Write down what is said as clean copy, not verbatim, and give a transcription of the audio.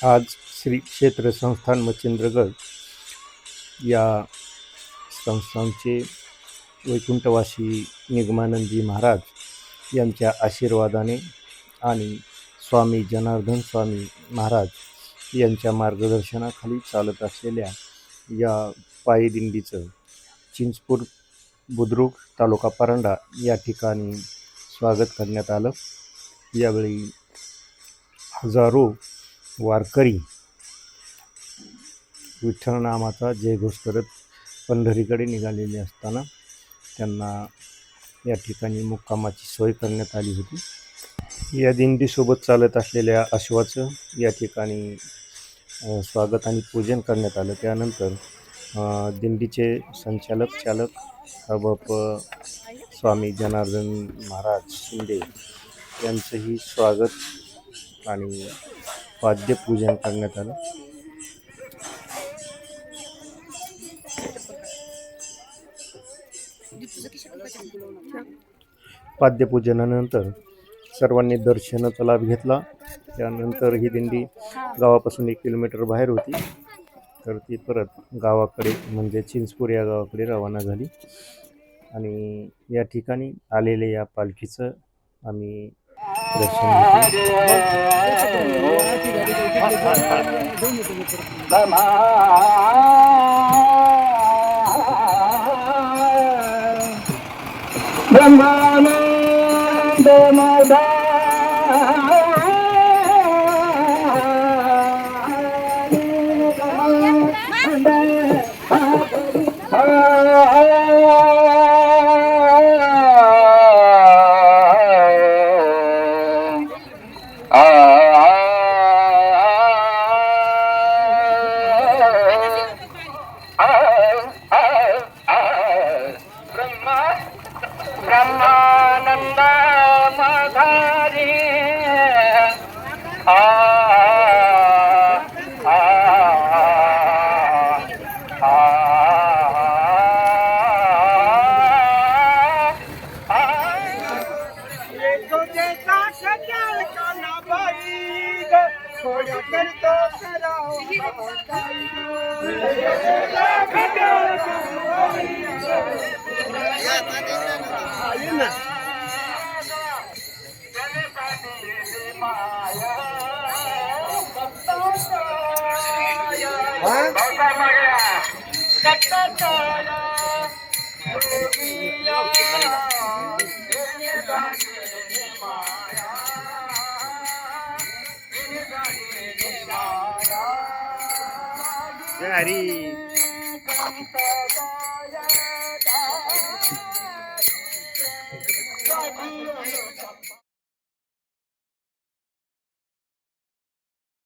आज श्री क्षेत्र संस्थान मच्छिंद्रगड या संस्थानचे वैकुंठवासी निगमानंदजी महाराज यांच्या आशीर्वादाने आणि स्वामी जनार्दन स्वामी महाराज यांच्या मार्गदर्शनाखाली चालत असलेल्या या पायी दिंडीचं चिंचपूर बुद्रुक तालुका परांडा या ठिकाणी स्वागत करण्यात आलं. यावेळी हजारो वारकरी विठ्ठलनामाचा जयघोष करत पंढरीकडे निघालेले असताना त्यांना या ठिकाणी मुक्कामाची सोय करण्यात आली होती. या दिंडीसोबत चालत असलेल्या अश्वाचं या ठिकाणी स्वागत आणि पूजन करण्यात आलं. त्यानंतर दिंडीचे संचालक चालक बाप स्वामी जनार्दन महाराज शिंदे यांचंही स्वागत आणि वाद्यपूजन करण्यात आलं. वाद्यपूजनानंतर सर्वांनी दर्शनाचा लाभ घेतला. त्यानंतर ही दिंडी गावापासून 1 किलोमीटर बाहेर होती, तर ती परत गावाकडे म्हणजे चिंचपूर या गावाकडे रवाना झाली. आणि या ठिकाणी आलेल्या या पालखीचं आम्ही दर्शन ब्रह्मानंद मधारी हरी.